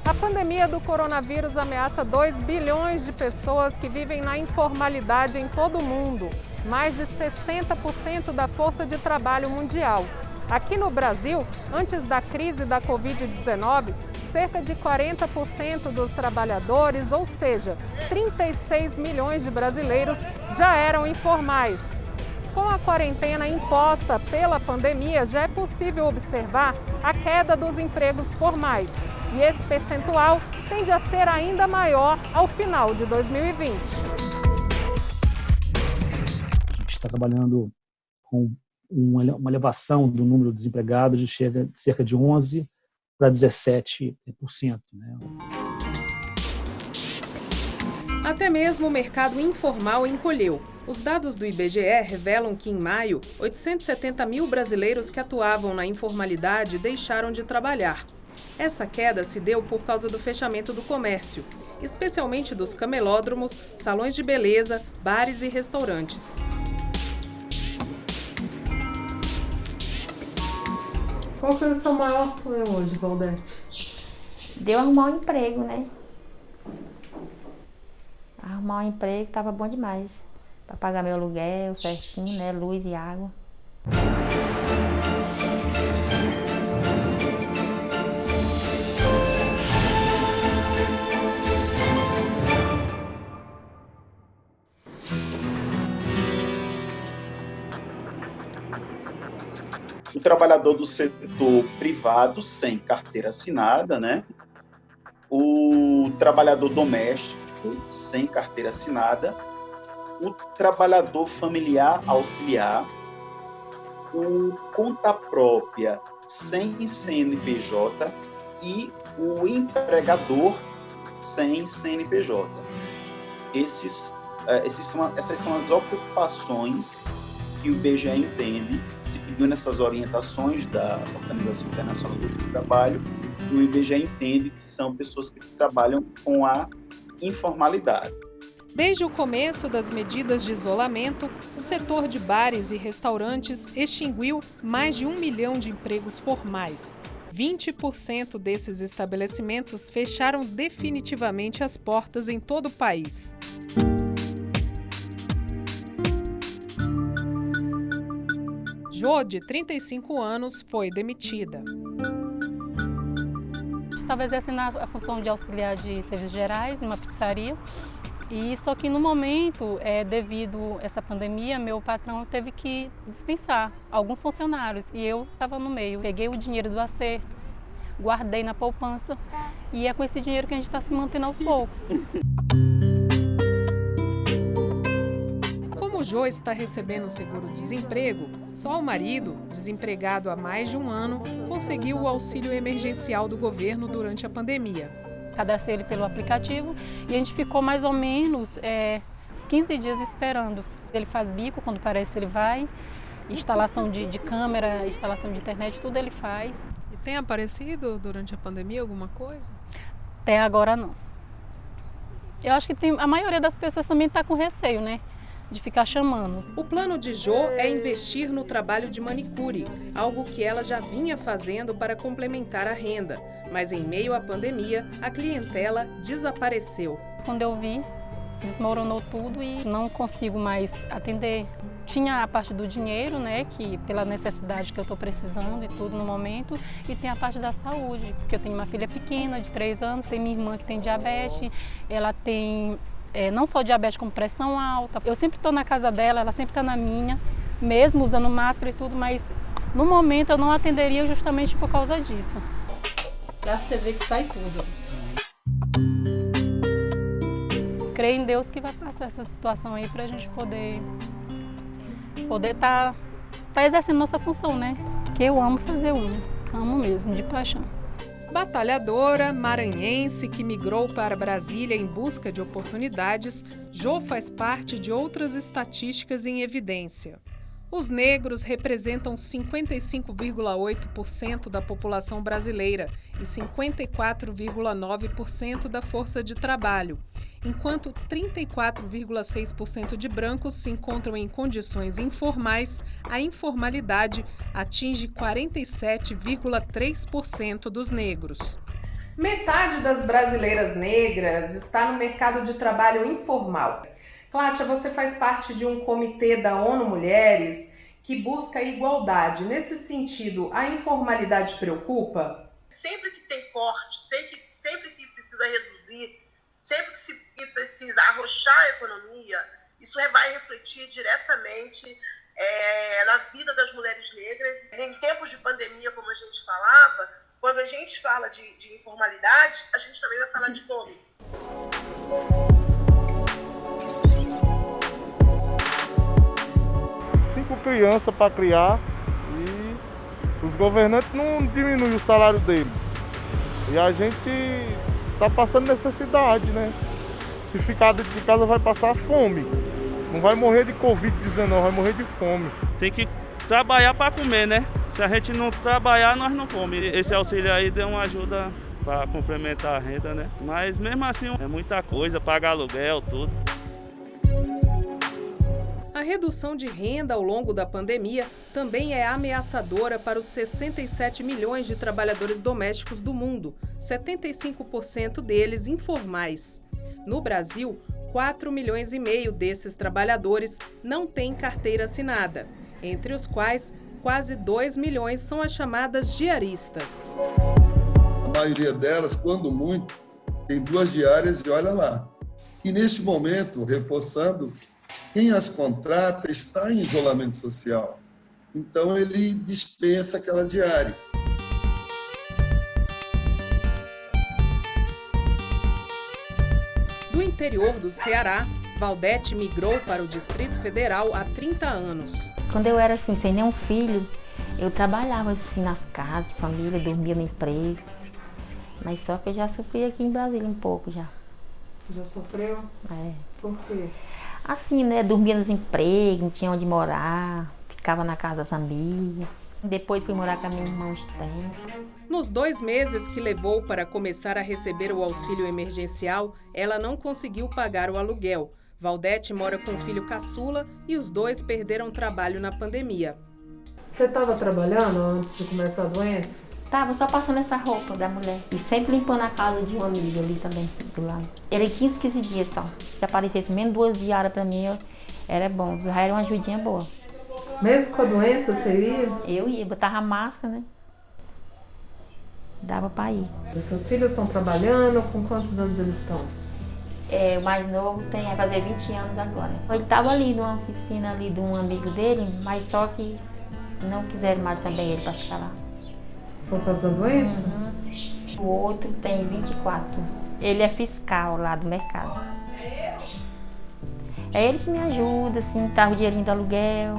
A pandemia do coronavírus ameaça 2 bilhões de pessoas que vivem na informalidade em todo o mundo, mais de 60% da força de trabalho mundial. Aqui no Brasil, antes da crise da Covid-19, cerca de 40% dos trabalhadores, ou seja, 36 milhões de brasileiros, já eram informais. Com a quarentena imposta pela pandemia, já é possível observar a queda dos empregos formais. E esse percentual tende a ser ainda maior ao final de 2020. A gente está trabalhando com uma elevação do número de desempregados de cerca de 11% para 17%. Né? Até mesmo o mercado informal encolheu. Os dados do IBGE revelam que, em maio, 870 mil brasileiros que atuavam na informalidade deixaram de trabalhar. Essa queda se deu por causa do fechamento do comércio, especialmente dos camelódromos, salões de beleza, bares e restaurantes. Qual foi o seu maior sonho hoje, Valdete? De eu arrumar um emprego, né? Arrumar um emprego estava bom demais. Para pagar meu aluguel certinho, né? Luz e água. O trabalhador do setor privado sem carteira assinada, né? O trabalhador doméstico sem carteira assinada, o trabalhador familiar auxiliar, o conta própria sem CNPJ e o empregador sem CNPJ. Essas são as ocupações que o IBGE entende, seguindo essas orientações da Organização Internacional do Trabalho, o IBGE entende que são pessoas que trabalham com a informalidade. Desde o começo das medidas de isolamento, o setor de bares e restaurantes extinguiu mais de 1 milhão de empregos formais. 20% desses estabelecimentos fecharam definitivamente as portas em todo o país. Jô, de 35 anos, foi demitida. Estava exercendo a função de auxiliar de serviços gerais numa pizzaria. E só que no momento, devido a essa pandemia, meu patrão teve que dispensar alguns funcionários e eu estava no meio. Peguei o dinheiro do acerto, guardei na poupança e é com esse dinheiro que a gente está se mantendo aos poucos. Como o Jô está recebendo o seguro-desemprego, só o marido, desempregado há mais de um ano, conseguiu o auxílio emergencial do governo durante a pandemia. Cadastrei ele pelo aplicativo e a gente ficou mais ou menos uns 15 dias esperando. Ele faz bico, quando parece ele vai, instalação de câmera, instalação de internet, tudo ele faz. E tem aparecido durante a pandemia alguma coisa? Até agora não. Eu acho que a maioria das pessoas também está com receio, né? De ficar chamando. O plano de Jô é investir no trabalho de manicure, algo que ela já vinha fazendo para complementar a renda. Mas em meio à pandemia, a clientela desapareceu. Quando eu vi, desmoronou tudo e não consigo mais atender. Tinha a parte do dinheiro, né, que pela necessidade que eu estou precisando e tudo no momento, e tem a parte da saúde, porque eu tenho uma filha pequena de 3 anos, tem minha irmã que tem diabetes, ela tem não só diabetes, como pressão alta. Eu sempre estou na casa dela, ela sempre está na minha, mesmo usando máscara e tudo, mas no momento eu não atenderia justamente por causa disso. Pra você ver que sai tudo. Creio em Deus que vai passar essa situação aí para a gente poder tá exercendo nossa função, né? Que eu amo fazer unha, amo mesmo, de paixão. Batalhadora, maranhense que migrou para Brasília em busca de oportunidades, Jô faz parte de outras estatísticas em evidência. Os negros representam 55,8% da população brasileira e 54,9% da força de trabalho. Enquanto 34,6% de brancos se encontram em condições informais, a informalidade atinge 47,3% dos negros. Metade das brasileiras negras está no mercado de trabalho informal. Cláudia, você faz parte de um comitê da ONU Mulheres que busca a igualdade. Nesse sentido, a informalidade preocupa? Sempre que tem corte, sempre que precisa reduzir, sempre que se precisa arrochar a economia, isso vai refletir diretamente na vida das mulheres negras. Em tempos de pandemia, como a gente falava, quando a gente fala de informalidade, a gente também vai falar de fome. 5 crianças para criar e os governantes não diminuem o salário deles. E a gente está passando necessidade, né? Se ficar dentro de casa vai passar fome. Não vai morrer de Covid-19, vai morrer de fome. Tem que trabalhar para comer, né? Se a gente não trabalhar, nós não comemos. Esse auxílio aí deu uma ajuda para complementar a renda, né? Mas mesmo assim é muita coisa, pagar aluguel, tudo. A redução de renda ao longo da pandemia também é ameaçadora para os 67 milhões de trabalhadores domésticos do mundo, 75% deles informais. No Brasil, 4,5 milhões desses trabalhadores não têm carteira assinada, entre os quais quase 2 milhões são as chamadas diaristas. A maioria delas, quando muito, tem 2 diárias e olha lá. E neste momento, reforçando, quem as contrata está em isolamento social. Então, ele dispensa aquela diária. Do interior do Ceará, Valdete migrou para o Distrito Federal há 30 anos. Quando eu era assim, sem nenhum filho, eu trabalhava assim nas casas, família, dormia no emprego. Mas só que eu já sofri aqui em Brasília um pouco já. Já sofreu? É. Por quê? Assim, né? Dormia nos empregos, não tinha onde morar, ficava na casa das amigas. Depois fui morar com a minha irmã uns tempos. Nos 2 meses que levou para começar a receber o auxílio emergencial, ela não conseguiu pagar o aluguel. Valdete mora com o filho caçula e os 2 perderam trabalho na pandemia. Você estava trabalhando antes de começar a doença? Tava só passando essa roupa da mulher. E sempre limpando a casa de uma amiga ali também, do lado. Era 15 dias só. Se aparecesse menos 2 diárias pra mim, era bom. Já era uma ajudinha boa. Mesmo com a doença, você ia? Eu ia, botava máscara, né? Dava pra ir. Os seus filhos estão trabalhando? Com quantos anos eles estão? O mais novo vai fazer 20 anos agora. Ele tava ali numa oficina ali de um amigo dele, mas só que não quiseram mais também ele pra ficar lá. Por causa da doença? O outro tem 24. Ele é fiscal lá do mercado. É ele que me ajuda, assim, traz o dinheirinho do aluguel.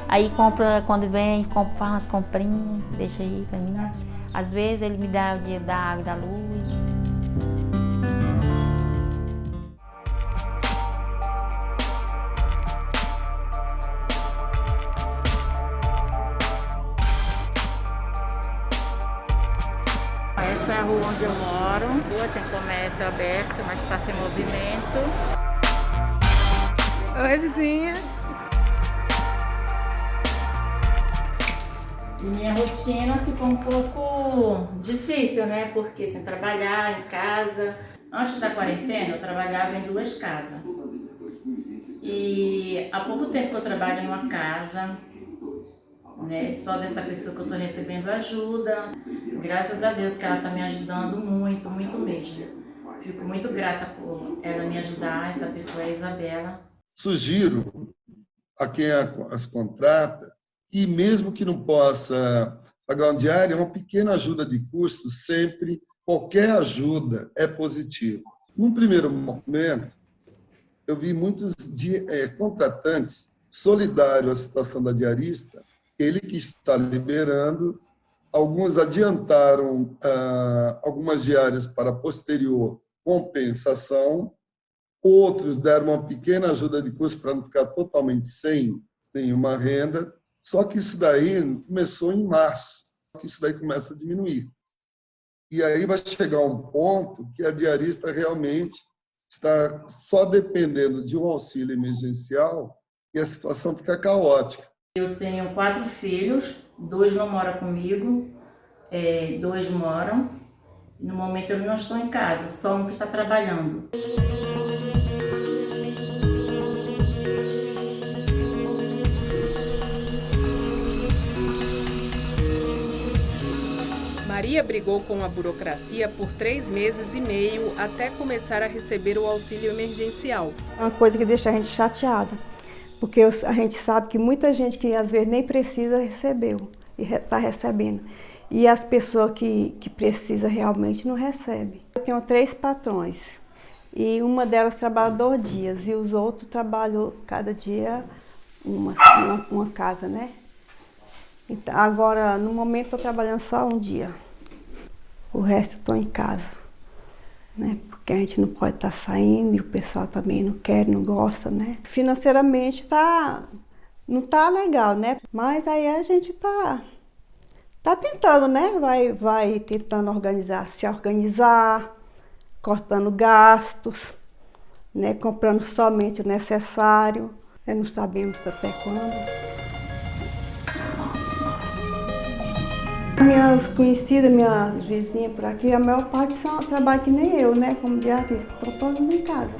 Aí compra, quando vem, faz umas comprinhas, deixa aí pra mim. Às vezes ele me dá o dinheiro da água e da luz. Essa é a rua onde eu moro. A rua tem comércio aberto, mas está sem movimento. Oi, vizinha. Minha rotina ficou um pouco difícil, né? Porque sem trabalhar em casa. Antes da quarentena, eu trabalhava em 2 casas. E há pouco tempo que eu trabalho em uma casa, né? Só dessa pessoa que eu estou recebendo ajuda. Graças a Deus que ela está me ajudando muito, muito mesmo. Fico muito grata por ela me ajudar, essa pessoa é a Isabela. Sugiro a quem as contrata que, mesmo que não possa pagar uma diária, uma pequena ajuda de custo, sempre, qualquer ajuda é positiva. Num primeiro momento, eu vi muitos contratantes solidários à situação da diarista, ele que está liberando, alguns adiantaram algumas diárias para posterior compensação, outros deram uma pequena ajuda de custo para não ficar totalmente sem nenhuma renda, só que isso daí começou em março, que isso daí começa a diminuir. E aí vai chegar um ponto que a diarista realmente está só dependendo de um auxílio emergencial e a situação fica caótica. Eu tenho 4 filhos, 2 não moram comigo, 2 moram. No momento eu não estou em casa, só um que está trabalhando. Maria brigou com a burocracia por 3 meses e meio até começar a receber o auxílio emergencial. É uma coisa que deixa a gente chateada, porque a gente sabe que muita gente que às vezes nem precisa recebeu e está recebendo. E as pessoas que precisam realmente não recebem. Eu tenho 3 patrões e uma delas trabalha 2 dias e os outros trabalham cada dia uma casa, né? Então, agora, no momento, estou trabalhando só um dia. O resto estou em casa, né? Porque a gente não pode estar saindo e o pessoal também não quer, não gosta, né? Financeiramente não está legal, né? Mas aí a gente tá tentando, né? Vai tentando se organizar, cortando gastos, né? Comprando somente o necessário. Não sabemos até quando. Minhas conhecidas, minhas vizinhas por aqui, a maior parte trabalha que nem eu, né? Como diarista, estão todas em casa.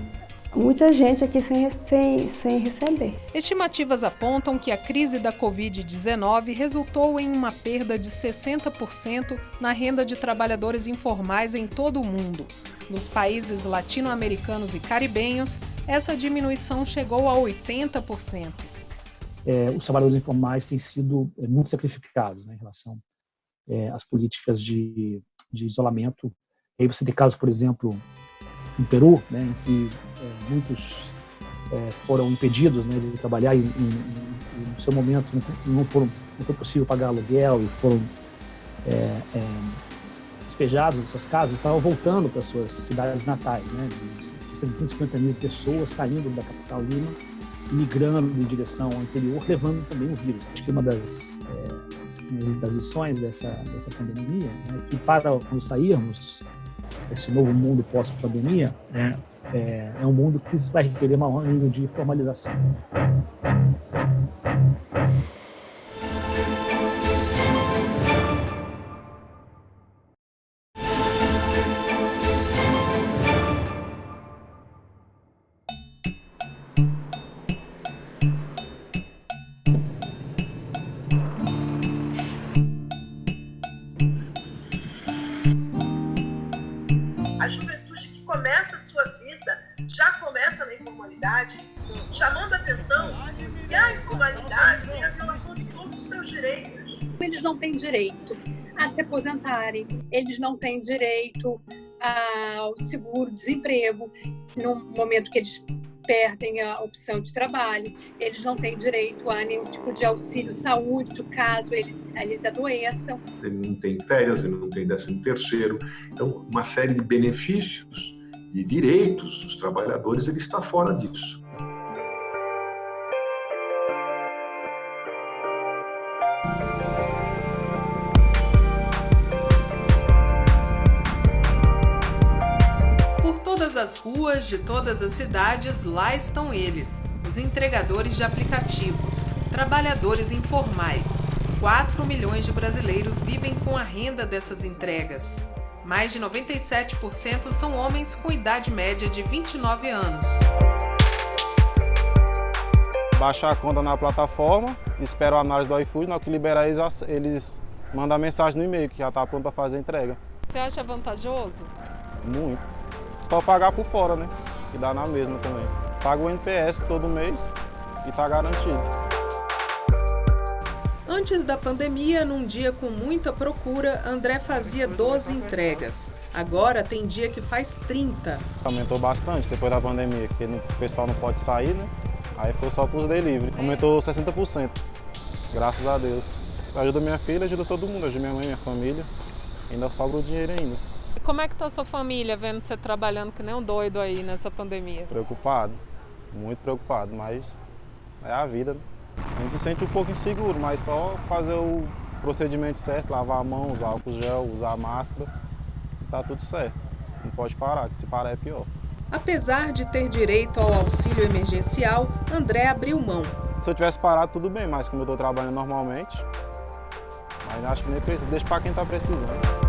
Muita gente aqui sem receber. Estimativas apontam que a crise da Covid-19 resultou em uma perda de 60% na renda de trabalhadores informais em todo o mundo. Nos países latino-americanos e caribenhos, essa diminuição chegou a 80%. Os trabalhadores informais têm sido muito sacrificados, né, em relação às políticas de isolamento. E aí você tem casos, por exemplo, no Peru, né, em que muitos foram impedidos, né, de trabalhar e no seu momento não foi possível pagar aluguel e foram despejados de suas casas, estavam voltando para suas cidades natais, né, de 150 mil pessoas saindo da capital Lima, migrando em direção ao interior, levando também o vírus. Acho que uma das lições dessa pandemia é que, para quando sairmos desse novo mundo pós-pandemia, é um mundo que vai requerer maior nível de formalização. A juventude que começa a sua vida já começa na informalidade, chamando a atenção que a informalidade tem a violação de todos os seus direitos. Eles não têm direito a se aposentarem, eles não têm direito ao seguro-desemprego no momento que eles perdem a opção de trabalho, eles não têm direito a nenhum tipo de auxílio saúde, caso eles adoeçam. Ele não tem férias, ele não tem 13º, então uma série de benefícios, de direitos dos trabalhadores, ele está fora disso. As ruas de todas as cidades, lá estão eles, os entregadores de aplicativos, trabalhadores informais. 4 milhões de brasileiros vivem com a renda dessas entregas. Mais de 97% são homens com idade média de 29 anos. Baixar a conta na plataforma, espero a análise do iFood, na hora que liberar eles mandam a mensagem no e-mail que já está pronto para fazer a entrega. Você acha vantajoso? Muito. Só pagar por fora, né? Que dá na mesma também. Pago o NPS todo mês e tá garantido. Antes da pandemia, num dia com muita procura, André fazia 12 entregas. Agora tem dia que faz 30. Aumentou bastante depois da pandemia, porque o pessoal não pode sair, né? Aí ficou só pros delivery. Aumentou 60%. Graças a Deus. Ajuda minha filha, ajuda todo mundo, ajuda minha mãe, minha família. Ainda sobra o dinheiro ainda. Como é que tá a sua família vendo você trabalhando que nem um doido aí nessa pandemia? Preocupado, muito preocupado, mas é a vida, né? A gente se sente um pouco inseguro, mas só fazer o procedimento certo, lavar a mão, usar álcool gel, usar máscara, tá tudo certo. Não pode parar, que se parar é pior. Apesar de ter direito ao auxílio emergencial, André abriu mão. Se eu tivesse parado, tudo bem, mas como eu estou trabalhando normalmente, mas acho que nem precisa, deixa para quem está precisando.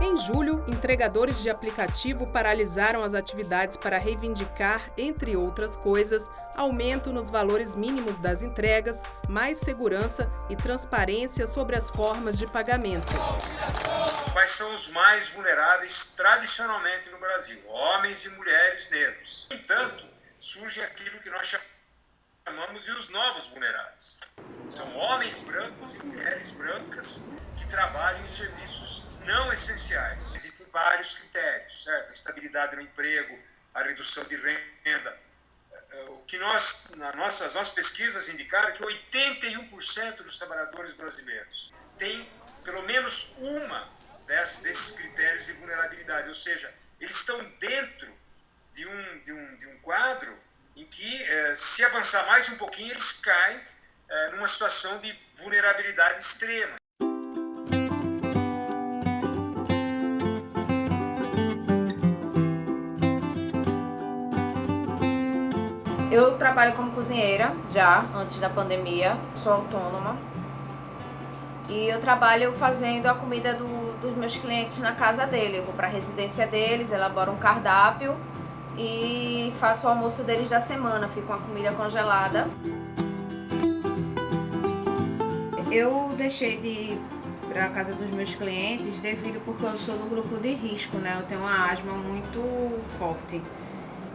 Em julho, entregadores de aplicativo paralisaram as atividades para reivindicar, entre outras coisas, aumento nos valores mínimos das entregas, mais segurança e transparência sobre as formas de pagamento. Quais são os mais vulneráveis tradicionalmente no Brasil? Homens e mulheres negros. No entanto, surge aquilo que nós chamamos de os novos vulneráveis. São homens brancos e mulheres brancas que trabalham em serviços não essenciais. Existem vários critérios, certo? A estabilidade no emprego, a redução de renda. O que as nossas pesquisas indicaram é que 81% dos trabalhadores brasileiros têm pelo menos uma desses critérios de vulnerabilidade, ou seja, eles estão dentro de um quadro em que, se avançar mais um pouquinho, eles caem numa situação de vulnerabilidade extrema. Eu trabalho como cozinheira já, antes da pandemia, sou autônoma. E eu trabalho fazendo a comida dos meus clientes na casa dele. Eu vou para a residência deles, elaboro um cardápio e faço o almoço deles da semana, fico com a comida congelada. Eu deixei de ir para a casa dos meus clientes porque eu sou do grupo de risco, né? Eu tenho uma asma muito forte.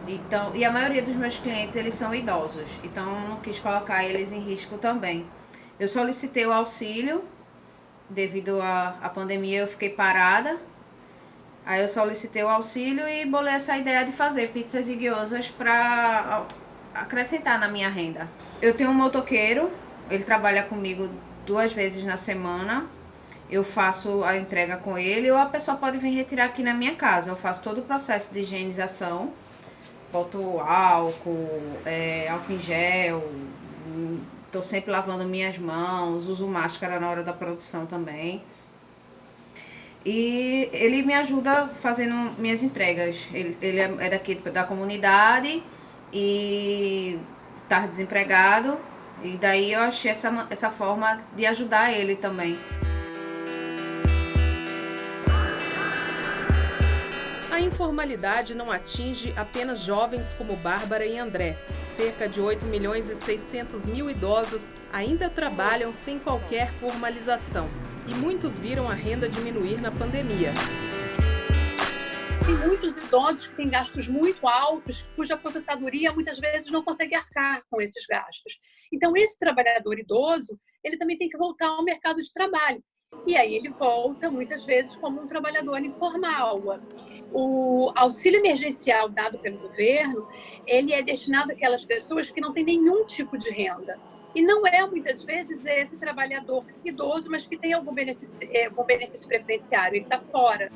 Então, e a maioria dos meus clientes, eles são idosos, então eu não quis colocar eles em risco também. Eu solicitei o auxílio, devido à pandemia eu fiquei parada, aí eu solicitei o auxílio e bolei essa ideia de fazer pizzas e gyozas para acrescentar na minha renda. Eu tenho um motoqueiro, ele trabalha comigo 2 vezes na semana, eu faço a entrega com ele ou a pessoa pode vir retirar aqui na minha casa. Eu faço todo o processo de higienização, boto álcool em gel, estou sempre lavando minhas mãos, uso máscara na hora da produção também. E ele me ajuda fazendo minhas entregas. Ele é daqui da comunidade e está desempregado. E daí eu achei essa forma de ajudar ele também. A informalidade não atinge apenas jovens como Bárbara e André. Cerca de 8.600.000 idosos ainda trabalham sem qualquer formalização. E muitos viram a renda diminuir na pandemia. Tem muitos idosos que têm gastos muito altos, cuja aposentadoria muitas vezes não consegue arcar com esses gastos. Então, esse trabalhador idoso, ele também tem que voltar ao mercado de trabalho. E aí ele volta, muitas vezes, como um trabalhador informal. O auxílio emergencial dado pelo governo, ele é destinado àquelas pessoas que não têm nenhum tipo de renda. E não é, muitas vezes, esse trabalhador idoso, mas que tem algum benefício preferenciário, ele está fora.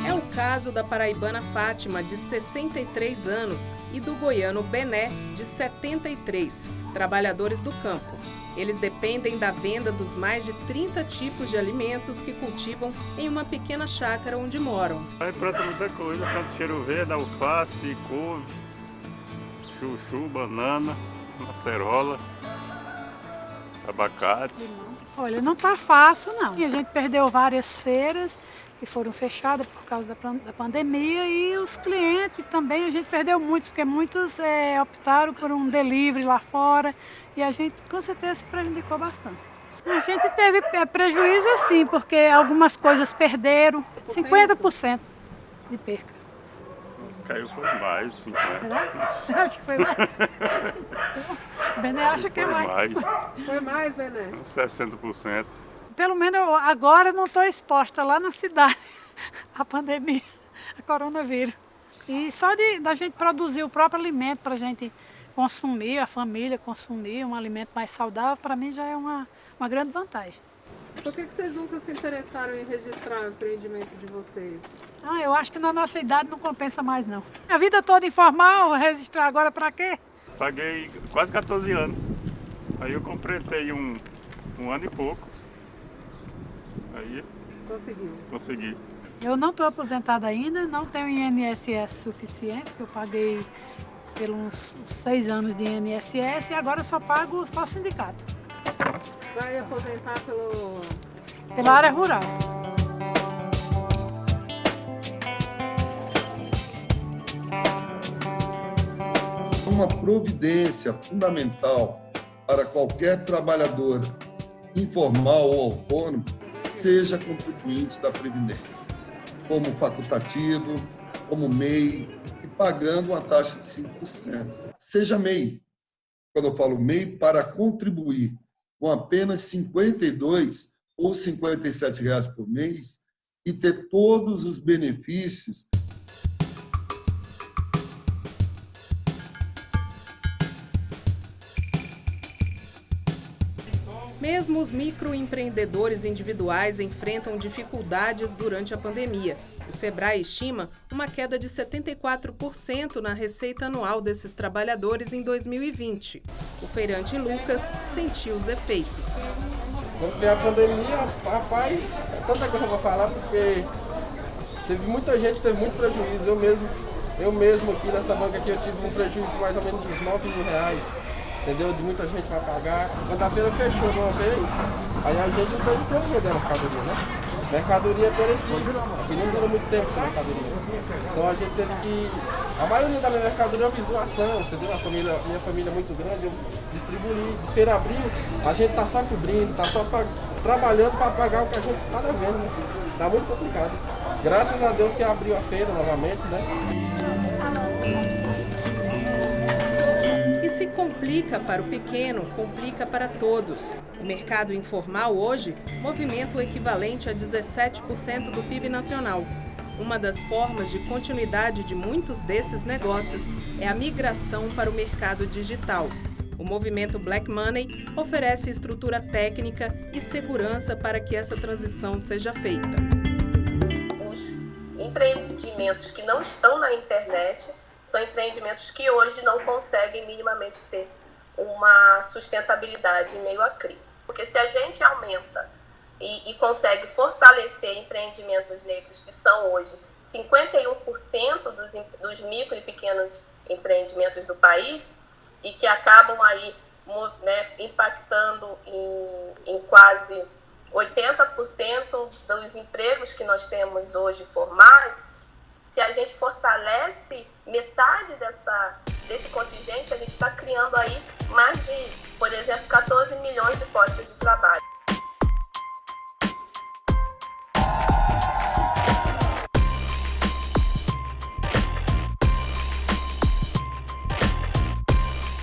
É o caso da paraibana Fátima, de 63 anos, e do goiano Bené, de 73, trabalhadores do campo. Eles dependem da venda dos mais de 30 tipos de alimentos que cultivam em uma pequena chácara onde moram. Aí planta muita coisa, planta cheiro verde, alface, couve, chuchu, banana, acerola, abacate. Olha, não está fácil não. A gente perdeu várias feiras que foram fechadas por causa da pandemia e os clientes também, a gente perdeu muitos, porque muitos optaram por um delivery lá fora e a gente com certeza se prejudicou bastante. A gente teve prejuízo assim, porque algumas coisas perderam, 50% de perca. Caiu por mais, 50%. Acho que foi mais. Bené acha que é mais. Foi mais, Bené? 60%. Pelo menos agora não estou exposta lá na cidade à pandemia, a coronavírus. E só da gente produzir o próprio alimento para a gente consumir, a família consumir um alimento mais saudável, para mim já é uma grande vantagem. Por que vocês nunca se interessaram em registrar o empreendimento de vocês? Eu acho que na nossa idade não compensa mais não. A vida toda informal, registrar agora para quê? Paguei quase 14 anos. Aí eu completei 1 ano e pouco. Aí consegui. Eu não estou aposentada ainda, não tenho INSS suficiente, que eu paguei pelos 6 anos de INSS e agora eu só pago só sindicato. Vai aposentar pela área rural. Uma providência fundamental para qualquer trabalhador informal ou autônomo seja contribuinte da Previdência, como facultativo, como MEI, e pagando uma taxa de 5%. Seja MEI, quando eu falo MEI, para contribuir com apenas R$ 52 ou R$ 57 reais por mês e ter todos os benefícios. Mesmo os microempreendedores individuais enfrentam dificuldades durante a pandemia. O Sebrae estima uma queda de 74% na receita anual desses trabalhadores em 2020. O feirante Lucas sentiu os efeitos. Quando veio a pandemia, rapaz, é tanta coisa para falar, porque teve muita gente, teve muito prejuízo. Eu mesmo aqui nessa banca aqui, eu tive um prejuízo mais ou menos de uns R$9 mil. Entendeu? De muita gente vai pagar. Quando a feira fechou de uma vez, aí a gente não teve tempo de vender a mercadoria, né? Mercadoria é perecível, porque não dura muito tempo essa mercadoria. Então a gente teve que... A maioria da minha mercadoria eu fiz doação, entendeu? Minha família é muito grande, eu distribuí. De feira abril, a gente tá só cobrindo, tá só trabalhando para pagar o que a gente está devendo, né? Tá muito complicado. Graças a Deus que abriu a feira novamente, né? Se complica para o pequeno, complica para todos. O mercado informal hoje movimenta o equivalente a 17% do PIB nacional. Uma das formas de continuidade de muitos desses negócios é a migração para o mercado digital. O movimento Black Money oferece estrutura técnica e segurança para que essa transição seja feita. Os empreendimentos que não estão na internet são empreendimentos que hoje não conseguem minimamente ter uma sustentabilidade em meio à crise. Porque se a gente aumenta e consegue fortalecer empreendimentos negros, que são hoje 51% dos micro e pequenos empreendimentos do país, e que acabam aí, né, impactando em quase 80% dos empregos que nós temos hoje formais, se a gente fortalece metade desse contingente, a gente está criando aí mais de, por exemplo, 14 milhões de postos de trabalho.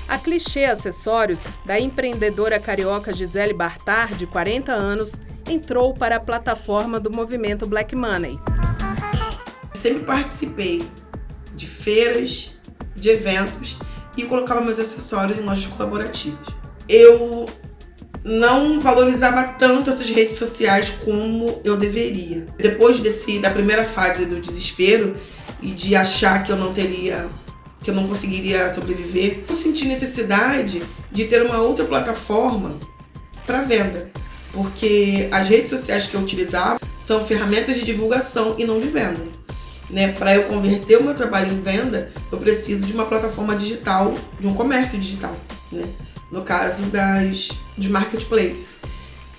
A Clichê Acessórios, da empreendedora carioca Gisele Bartar, de 40 anos, entrou para a plataforma do movimento Black Money. Sempre participei de feiras, de eventos e colocava meus acessórios em lojas colaborativas. Eu não valorizava tanto essas redes sociais como eu deveria. Depois da primeira fase do desespero e de achar que eu não conseguiria sobreviver, eu senti necessidade de ter uma outra plataforma para venda, porque as redes sociais que eu utilizava são ferramentas de divulgação e não de venda. Né, para eu converter o meu trabalho em venda, eu preciso de uma plataforma digital, de um comércio digital, né? No caso dos marketplaces.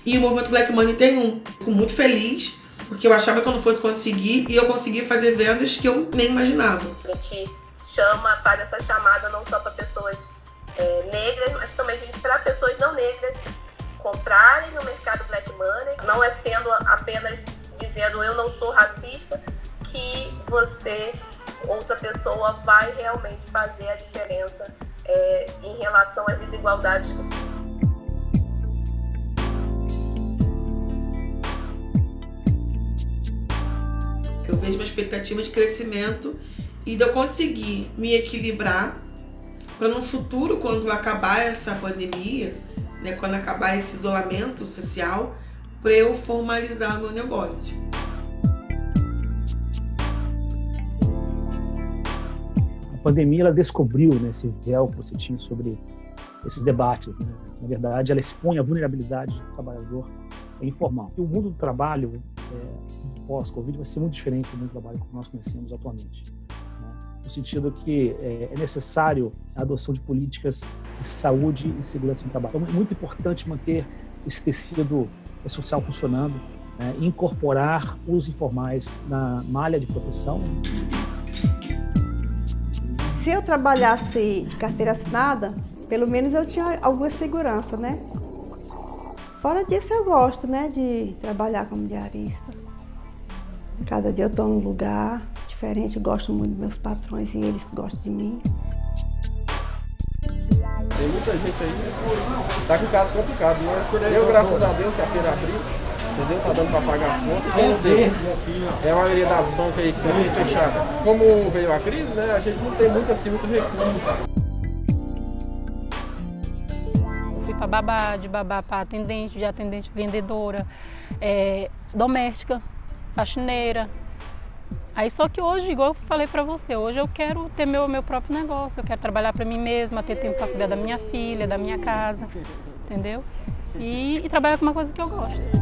E o movimento Black Money tem um. Fico muito feliz, porque eu achava que eu não fosse conseguir e eu consegui fazer vendas que eu nem imaginava. A gente faz essa chamada não só para pessoas negras, mas também para pessoas não negras comprarem no mercado Black Money. Não é sendo apenas dizendo eu não sou racista, que você, outra pessoa, vai realmente fazer a diferença em relação às desigualdades. Eu vejo uma expectativa de crescimento e de eu conseguir me equilibrar para no futuro, quando acabar essa pandemia, né, quando acabar esse isolamento social, para eu formalizar o meu negócio. A pandemia ela descobriu, né, esse véu que você tinha sobre esses debates, né? Na verdade, ela expõe a vulnerabilidade do trabalhador informal. E o mundo do trabalho pós-Covid vai ser muito diferente do mundo do trabalho que nós conhecemos atualmente, né? No sentido que é necessário a adoção de políticas de saúde e segurança no trabalho. Então, é muito importante manter esse tecido social funcionando, né? E incorporar os informais na malha de proteção. Se eu trabalhasse de carteira assinada, pelo menos eu tinha alguma segurança, né? Fora disso, eu gosto, né, de trabalhar como diarista. Cada dia eu estou num lugar diferente, eu gosto muito dos meus patrões e eles gostam de mim. Tem muita gente aí que tá com caso complicado, né? Eu, graças a Deus, que a feira abriu, entendeu? Tá dando para pagar as contas, quem não deu. É a maioria das bancas aí que estão fechadas. Como veio a crise, né, a gente não tem muito recurso. Fui para babá, de babá para atendente, de atendente vendedora, doméstica, faxineira. Aí só que hoje, igual eu falei para você, hoje eu quero ter meu próprio negócio, eu quero trabalhar para mim mesma, ter tempo para cuidar da minha filha, da minha casa, entendeu? E trabalhar com uma coisa que eu gosto.